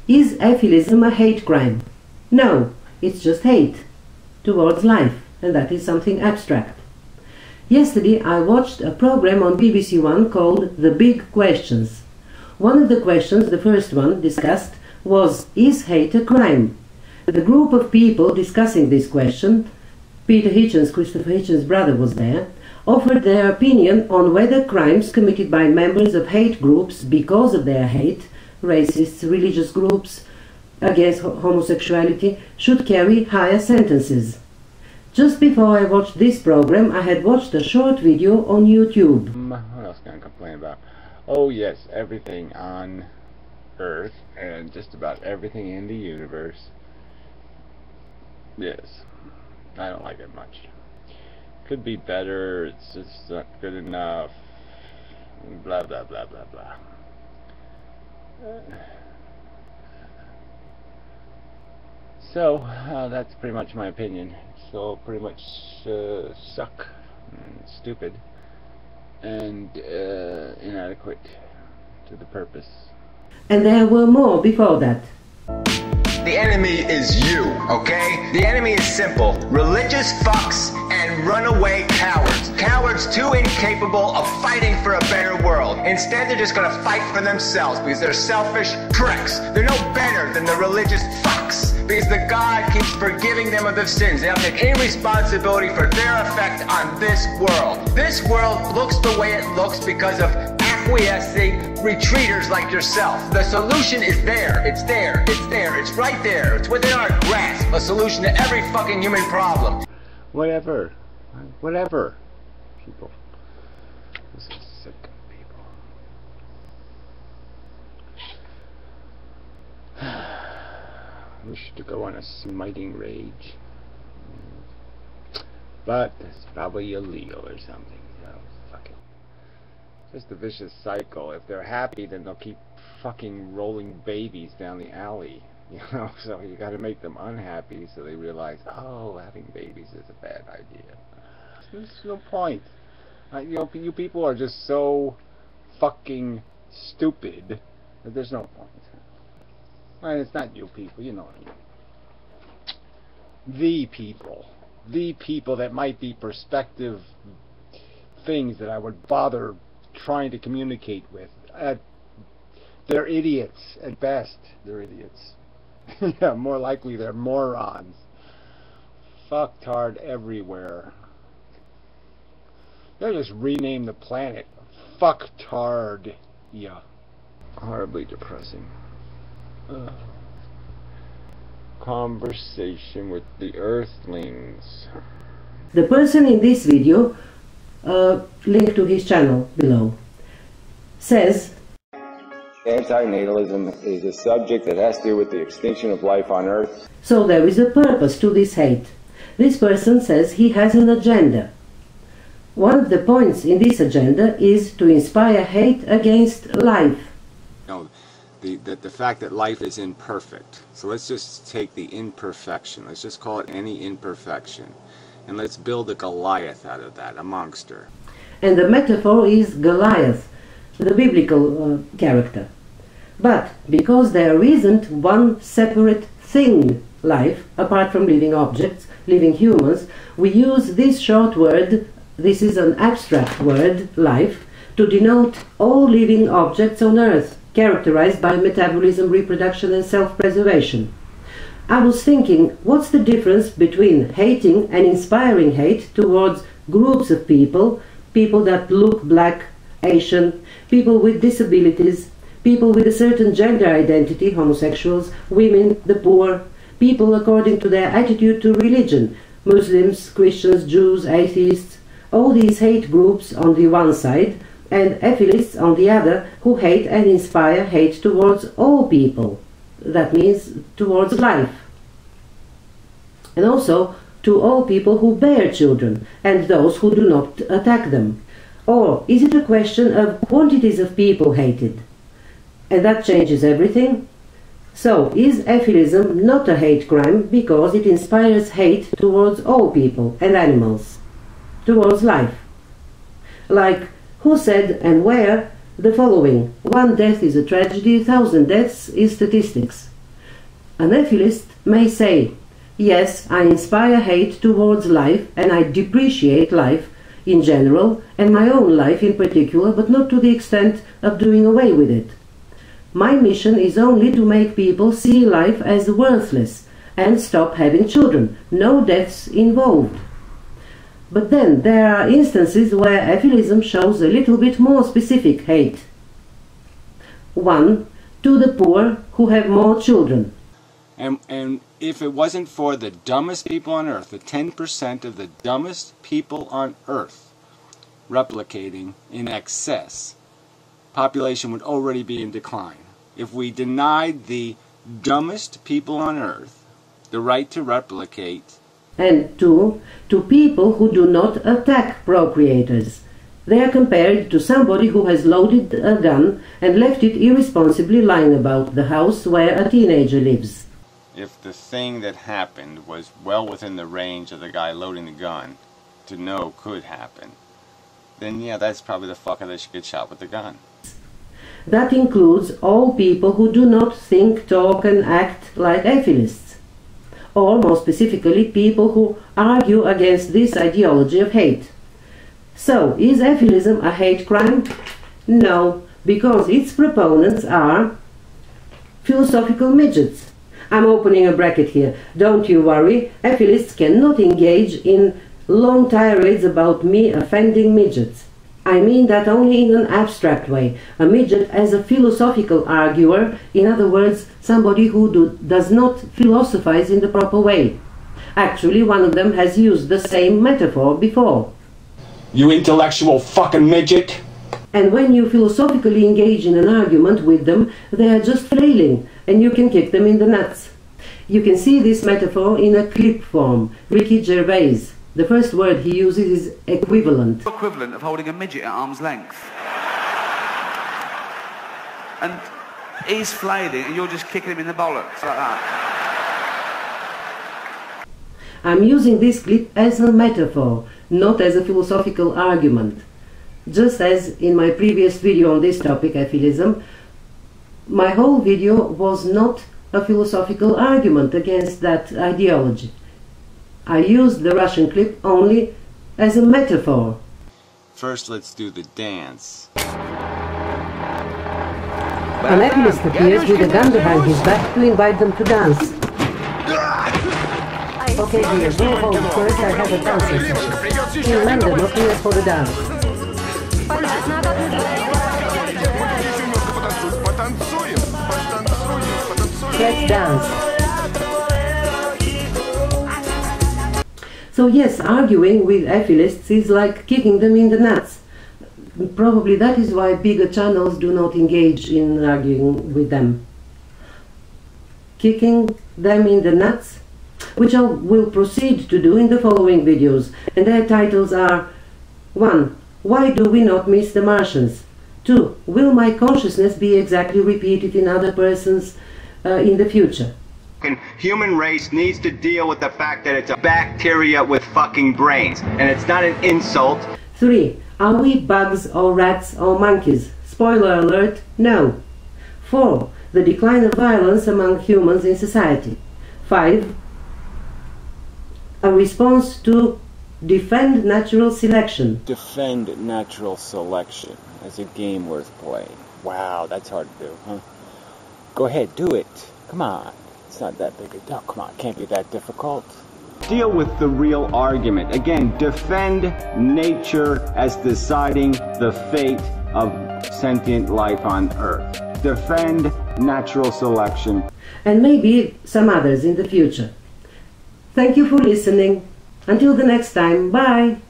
Is Efilism a hate crime? No, it's just hate towards life, and that is something abstract. Yesterday I watched a program on BBC One called The Big Questions. One of the questions, the first one discussed, was, is hate a crime? The group of people discussing this question, Peter Hitchens, Christopher Hitchens' brother, was there, offered their opinion on whether crimes committed by members of hate groups because of their hate, racists, religious groups, against homosexuality, should carry higher sentences. Just before I watched this program, I had watched a short video on YouTube. What else can I complain about? Oh yes, everything on Earth and just about everything in the universe. Yes, I don't like it much. Could be better, it's just not good enough, blah blah blah blah blah. So, that's pretty much my opinion. So, pretty much suck, and stupid, and inadequate to the purpose. And there were more before that. The enemy is you, okay? The enemy is simple. Religious fucks and runaway cowards. Cowards too incapable of fighting for a better world. Instead, they're just gonna fight for themselves because they're selfish pricks. They're no better than the religious fucks because the God keeps forgiving them of their sins. They don't take any responsibility for their effect on this world. This world looks the way it looks because of acquiescing retreaters like yourself. The solution is there. It's there. It's there. It's right there. It's within our grasp. A solution to every fucking human problem. Whatever. Whatever. People. This is sick people. Wish to go on a smiting rage. But it's probably illegal or something. So fuck it. Just a vicious cycle. If they're happy, then they'll keep fucking rolling babies down the alley. You know, so you got to make them unhappy so they realize, oh, having babies is a bad idea. There's no point. You know, you people are just so fucking stupid that there's no point. And it's not you people, you know what I mean. The people that might be perspective things that I would bother trying to communicate with. They're idiots at best. They're idiots. Yeah, more likely they're morons. Fucktard everywhere. They'll just rename the planet Fucktard. Yeah. Horribly depressing. Conversation with the Earthlings. The person in this video, link to his channel below, says, anti-natalism is a subject that has to do with the extinction of life on Earth. So there is a purpose to this hate. This person says he has an agenda. One of the points in this agenda is to inspire hate against life. No, the fact that life is imperfect. So let's just take the imperfection. Let's just call it any imperfection. And let's build a Goliath out of that, a monster. And the metaphor is Goliath, the biblical character. But because there isn't one separate thing, life, apart from living objects, living humans, we use this short word, this is an abstract word, life, to denote all living objects on Earth, characterized by metabolism, reproduction and self-preservation. I was thinking, what's the difference between hating and inspiring hate towards groups of people, people that look black, Asian, people with disabilities, people with a certain gender identity, homosexuals, women, the poor, people according to their attitude to religion, Muslims, Christians, Jews, atheists, all these hate groups on the one side, and Efilists on the other, who hate and inspire hate towards all people. That means towards life. And also to all people who bear children, and those who do not attack them. Or is it a question of quantities of people hated? And that changes everything? So, is Efilism not a hate crime because it inspires hate towards all people and animals? Towards life? Like, who said and where the following: 1 death is a tragedy, 1,000 deaths is statistics. An Efilist may say, yes, I inspire hate towards life and I depreciate life in general and my own life in particular, but not to the extent of doing away with it. My mission is only to make people see life as worthless and stop having children, no deaths involved. But then there are instances where Efilism shows a little bit more specific hate. 1. To the poor who have more children. And if it wasn't for the dumbest people on earth, the 10% of the dumbest people on earth replicating in excess, population would already be in decline. If we denied the dumbest people on earth the right to replicate. And 2. To people who do not attack procreators. They are compared to somebody who has loaded a gun and left it irresponsibly lying about the house where a teenager lives. If the thing that happened was well within the range of the guy loading the gun to know could happen, then yeah, that's probably the fucker that should get shot with the gun. That includes all people who do not think, talk and act like Efilists, or more specifically people who argue against this ideology of hate. So, is Efilism a hate crime? No, because its proponents are philosophical midgets. I'm opening a bracket here. Don't you worry, Efilists cannot engage in long tirades about me offending midgets. I mean that only in an abstract way. A midget as a philosophical arguer, in other words, somebody who does not philosophize in the proper way. Actually, one of them has used the same metaphor before. You intellectual fucking midget! And when you philosophically engage in an argument with them, they are just flailing, and you can kick them in the nuts. You can see this metaphor in a clip form. Ricky Gervais. The first word he uses is equivalent. Equivalent of holding a midget at arm's length. And he's flailing and you're just kicking him in the bollocks like that. I'm using this clip as a metaphor, not as a philosophical argument. Just as in my previous video on this topic, Efilism, my whole video was not a philosophical argument against that ideology. I used the Russian clip only as a metaphor. First, let's do the dance. An Efilist appears with a gun behind his back to invite them to dance. Okay, dear, go home first. I have a dancing session. In London, not here for the dance. Let's dance. So yes, arguing with Efilists is like kicking them in the nuts. Probably that is why bigger channels do not engage in arguing with them. Kicking them in the nuts, which I will proceed to do in the following videos, and their titles are 1. Why do we not miss the Martians? 2. Will my consciousness be exactly repeated in other persons in the future? Human race needs to deal with the fact that it's a bacteria with fucking brains, and it's not an insult. 3. Are we bugs or rats or monkeys? Spoiler alert, no. 4. The decline of violence among humans in society. 5. A response to defend natural selection. Defend natural selection as a game worth playing. Wow, that's hard to do, huh? Go ahead, do it. Come on. It's not that big a deal. Come on, it can't be that difficult. Deal with the real argument. Again, defend nature as deciding the fate of sentient life on Earth. Defend natural selection. And maybe some others in the future. Thank you for listening. Until the next time, bye!